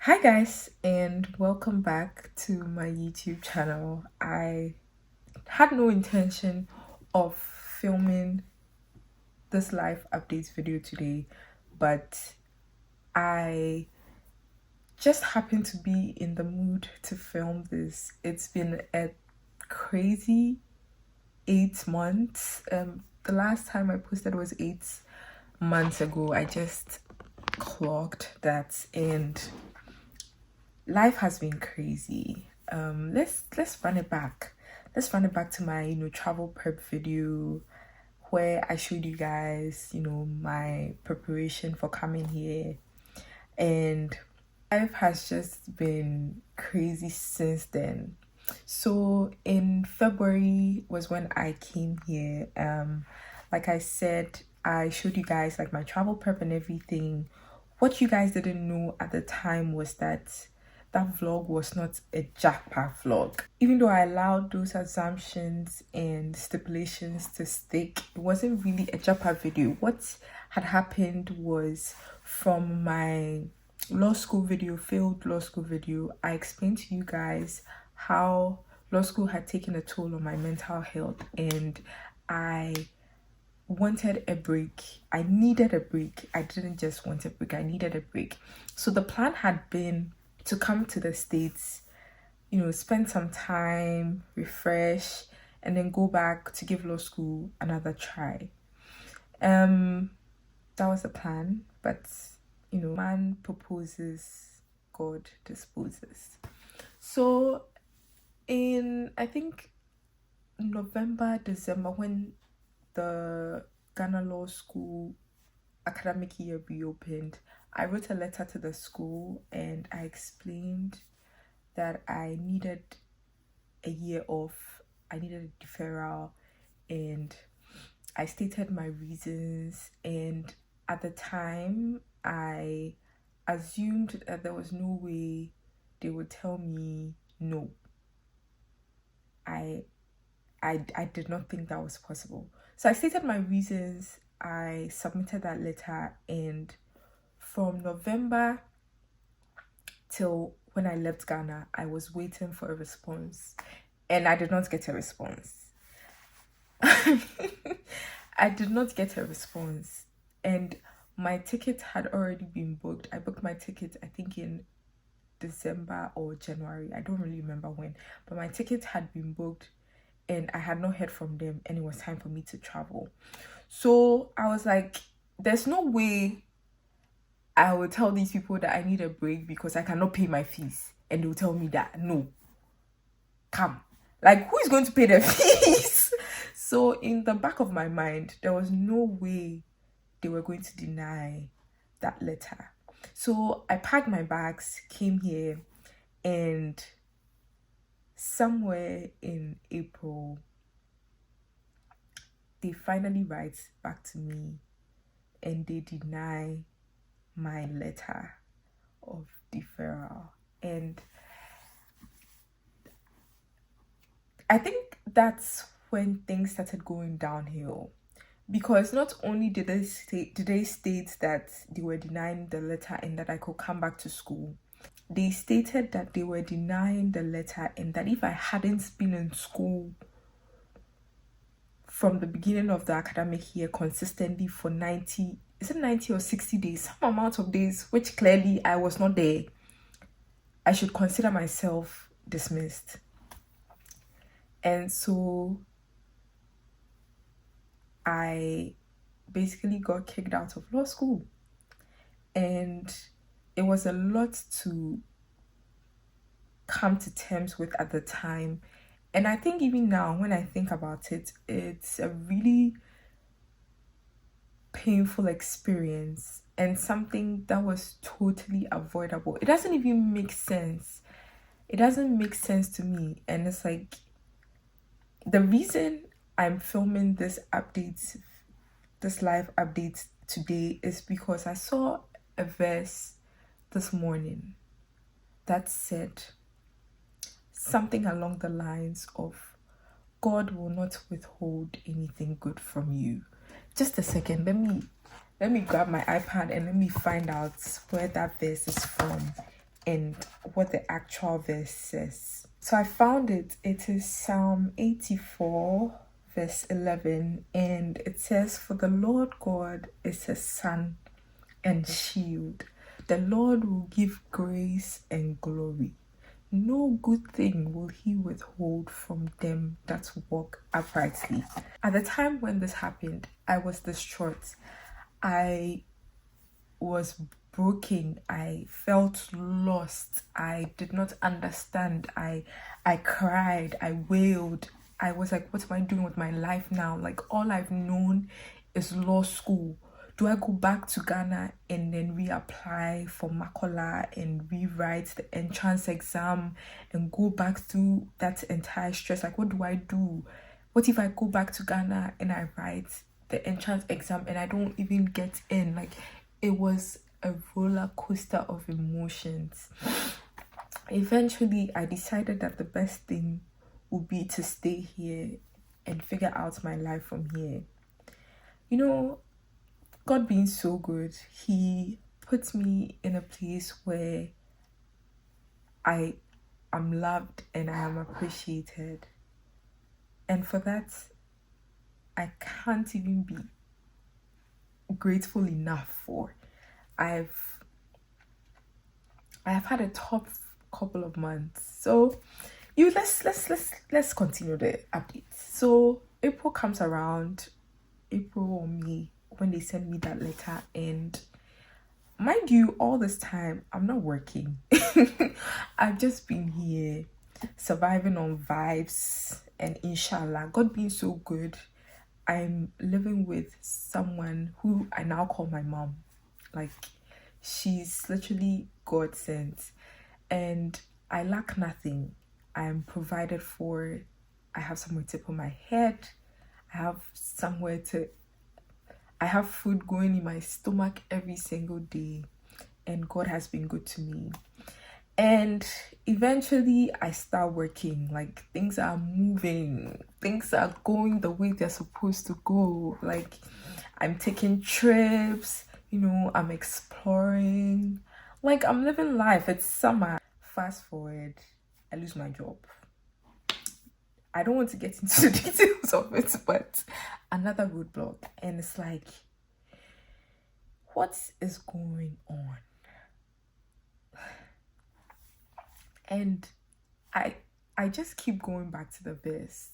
Hi guys, and welcome back to my YouTube channel. I had no intention of filming this live updates video today, but I just happened to be in the mood to film this. It's been a crazy 8 months. The last time I posted was 8 months ago. I just clocked that, and life has been crazy. Let's run it back. Let's run it back to my travel prep video where I showed you guys my preparation for coming here, and life has just been crazy since then. So in February was when I came here. Like I said, I showed you guys like my travel prep and everything. What you guys didn't know at the time was that vlog was not a jackpot vlog. Even though I allowed those assumptions and stipulations to stick, it wasn't really a jackpot video. What had happened was, from my law school video, failed law school video, I explained to you guys how law school had taken a toll on my mental health, and I wanted a break. I needed a break. I didn't just want a break, I needed a break. So the plan had been to come to the States, spend some time, refresh, and then go back to give law school another try. That was the plan, but man proposes, God disposes. So in, I think, November, December, when the Ghana Law School academic year reopened, I wrote a letter to the school and I explained that I needed a year off, I needed a deferral, and I stated my reasons. And at the time, I assumed that there was no way they would tell me no. I did not think that was possible. So I stated my reasons, I submitted that letter, and from November till when I left Ghana, I was waiting for a response, and I did not get a response. I did not get a response, and my ticket had already been booked. I booked my ticket, I think, in December or January. I don't really remember when, but my ticket had been booked and I had not heard from them, and it was time for me to travel. So I was like, there's no way I will tell these people that I need a break because I cannot pay my fees, and they'll tell me that no, come. Like, who is going to pay the fees? So in the back of my mind, there was no way they were going to deny that letter. So I packed my bags, came here, and somewhere in April, they finally write back to me and they deny my letter of deferral. And I think that's when things started going downhill, because not only did they state that they were denying the letter and that I could come back to school, they stated that they were denying the letter and that if I hadn't been in school from the beginning of the academic year consistently for 90 or 60 days, some amount of days, which clearly I was not there, I should consider myself dismissed. And so I basically got kicked out of law school, and it was a lot to come to terms with at the time. And I think even now, when I think about it, it's a really painful experience and something that was totally avoidable. It doesn't even make sense. It doesn't make sense to me. And it's like, the reason I'm filming this live update today is because I saw a verse this morning that said something along the lines of, God will not withhold anything good from you. Just a second, let me grab my iPad and let me find out where that verse is from. and what the actual verse says. So I found it. It is Psalm 84, verse 11, and it says, "For the Lord God is a sun and shield. The Lord will give grace and glory. No good thing will he withhold from them that walk uprightly." At the time when this happened, I was distraught. I was broken. I felt lost. I did not understand. I cried. I wailed. I was like, what am I doing with my life now? Like, all I've known is law school. Do I go back to Ghana and then reapply for Makola and rewrite the entrance exam and go back through that entire stress? Like, what do I do? What if I go back to Ghana and I write the entrance exam and I don't even get in? Like, it was a roller coaster of emotions. Eventually, I decided that the best thing would be to stay here and figure out my life from here. You know, God being so good, He puts me in a place where I am loved and I am appreciated. And for that, I can't even be grateful enough for. I've had a tough couple of months. So let's continue the updates. So April comes around, April or May, when they send me that letter, and mind you, all this time I'm not working. I've just been here surviving on vibes, and inshallah, God being so good, I'm living with someone who I now call my mom. Like, she's literally God sent, and I lack nothing. I am provided for. I have somewhere to put my head. I have food going in my stomach every single day, and God has been good to me. And eventually I start working. Like, things are moving, things are going the way they're supposed to go. Like, I'm taking trips, I'm exploring, like, I'm living life. It's summer. Fast forward, I lose my job. I don't want to get into the details of it, but another roadblock. And it's like, what is going on? And I just keep going back to the verse.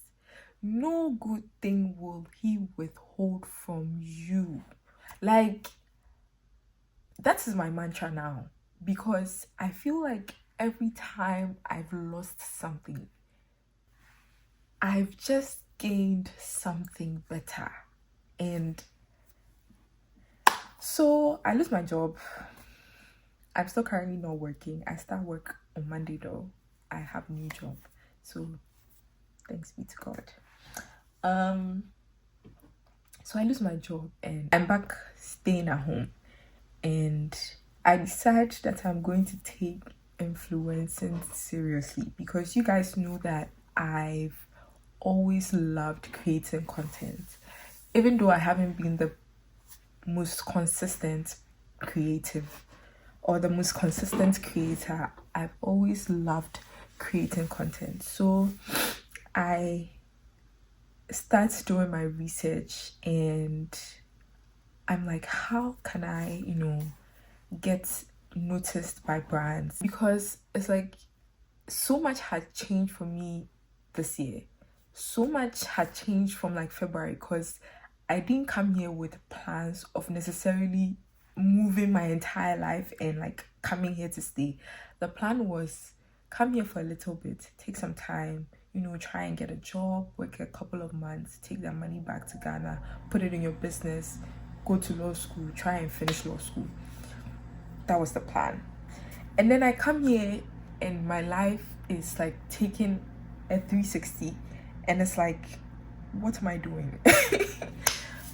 No good thing will he withhold from you. Like, that is my mantra now, because I feel like every time I've lost something, I've just gained something better. And so I lose my job. I'm still currently not working. I start work on Monday though. I have a new job. So thanks be to God. So I lose my job and I'm back staying at home. And I decide that I'm going to take influencing seriously, because you guys know that I've always loved creating content. Even though I haven't been the most consistent creative or the most consistent creator, I've always loved creating content. So I start doing my research and I'm like, how can I, get noticed by brands? Because it's like, so much had changed for me this year. So much had changed from like February, because I didn't come here with plans of necessarily moving my entire life and like coming here to stay. The plan was come here for a little bit, take some time, try and get a job, work a couple of months, take that money back to Ghana, put it in your business, go to law school, try and finish law school. That was the plan. And then I come here and my life is like taking a 360, and it's like, what am I doing?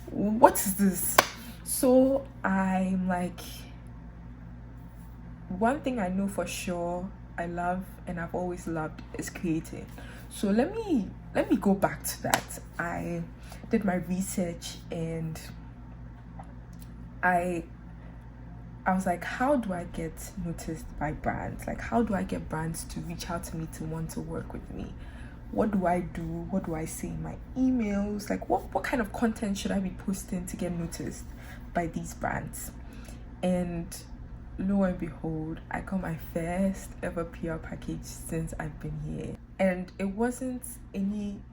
What is this? So I'm like, one thing I know for sure I love and I've always loved is creating. So let me go back to that. I did my research and I I was like, how do I get noticed by brands? Like, how do I get brands to reach out to me to want to work with me? What do I do? What do I say in my emails? Like, what kind of content should I be posting to get noticed by these brands? And lo and behold, I got my first ever PR package since I've been here. And it wasn't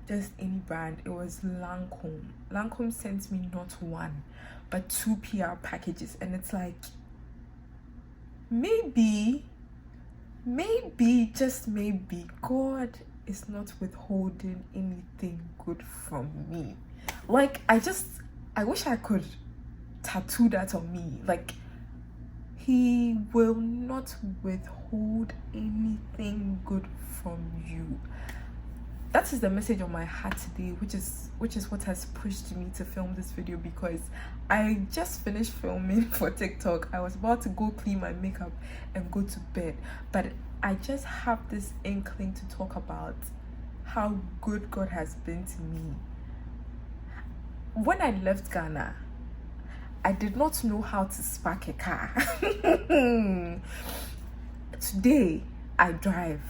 just any brand, it was Lancome. Lancome sent me not one, but 2 PR packages. And it's like, maybe, just maybe, God is not withholding anything good from me. Like, I wish I could tattoo that on me. Like, He will not withhold anything good from you. That is the message on my heart today, which is what has pushed me to film this video, because I just finished filming for TikTok. I was about to go clean my makeup and go to bed, but I just have this inkling to talk about how good God has been to me. When I left Ghana, I did not know how to spark a car. Today, I drive.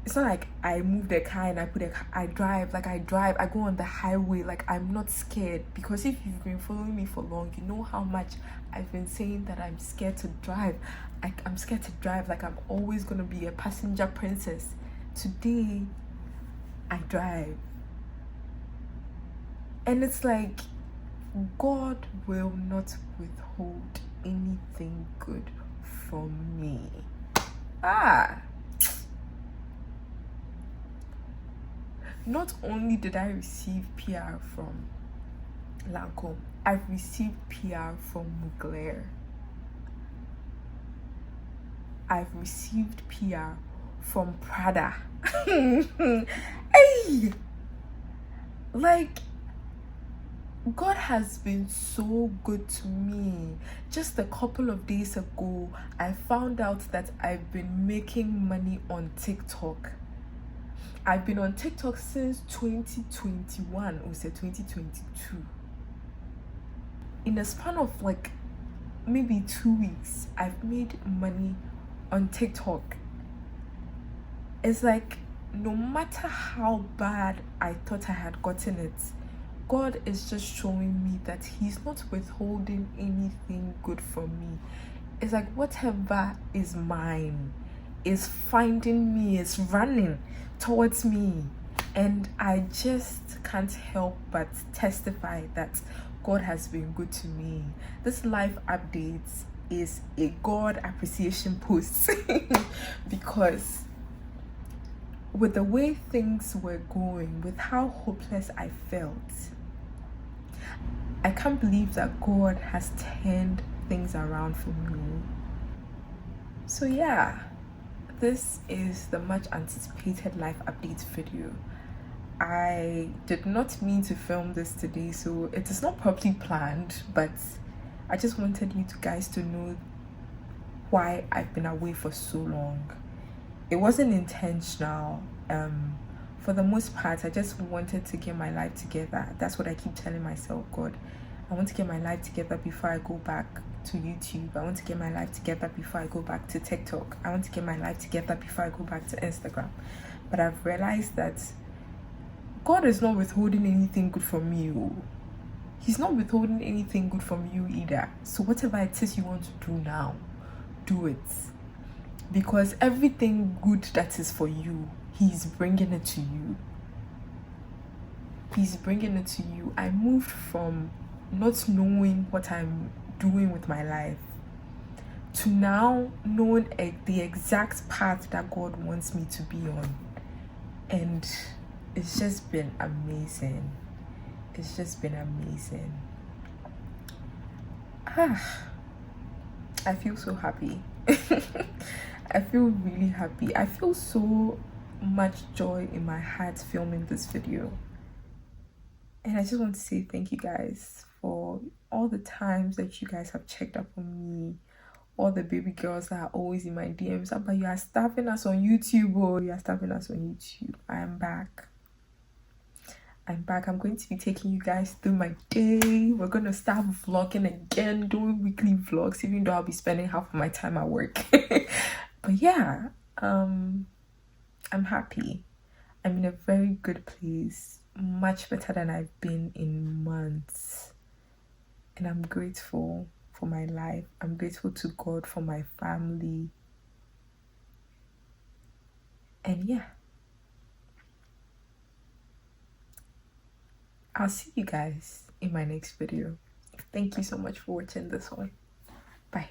It's not like I move the car and I drive. Like, I go on the highway. Like, I'm not scared. Because if you've been following me for long, you know how much I've been saying that I'm scared to drive. I'm scared to drive. Like, I'm always going to be a passenger princess. Today, I drive. And it's like, God will not withhold anything good from me. Not only did I receive PR from Lancome, I've received PR from Mugler. I've received PR from Prada. Hey! Like, God has been so good to me. Just a couple of days ago, I found out that I've been making money on TikTok. I've been on TikTok since 2021, or say 2022. In a span of like maybe 2 weeks, I've made money on TikTok. It's like, no matter how bad I thought I had gotten it, God is just showing me that He's not withholding anything good from me. It's like, whatever is mine is finding me, is running towards me. And I just can't help but testify that God has been good to me. This life updates is a God appreciation post because with the way things were going, with how hopeless I felt, I can't believe that God has turned things around for me. So yeah, this is the much anticipated life updates video. I did not mean to film this today, so it is not properly planned, but I just wanted you guys to know why I've been away for so long. It wasn't intentional. For the most part, I just wanted to get my life together. That's what I keep telling myself. God, I want to get my life together before I go back to YouTube. I want to get my life together before I go back to TikTok. I want to get my life together before I go back to Instagram. But I've realized that God is not withholding anything good from you. He's not withholding anything good from you either. So whatever it is you want to do now, do it. Because everything good that is for you, He's bringing it to you. He's bringing it to you. I moved from not knowing what I'm doing with my life to now knowing the exact path that God wants me to be on. And it's just been amazing. It's just been amazing. I feel so happy. I feel really happy. I feel so much joy in my heart filming this video. And I just want to say thank you guys for all the times that you guys have checked up on me. All the baby girls that are always in my DMs. But you are starving us on YouTube, or you are starving us on YouTube. I am back. I'm back. I'm going to be taking you guys through my day. We're gonna start vlogging again, doing weekly vlogs, even though I'll be spending half of my time at work. But yeah, I'm happy. I'm in a very good place, much better than I've been in months. And I'm grateful for my life. I'm grateful to God for my family. And yeah, I'll see you guys in my next video. Thank you so much for watching this one. Bye.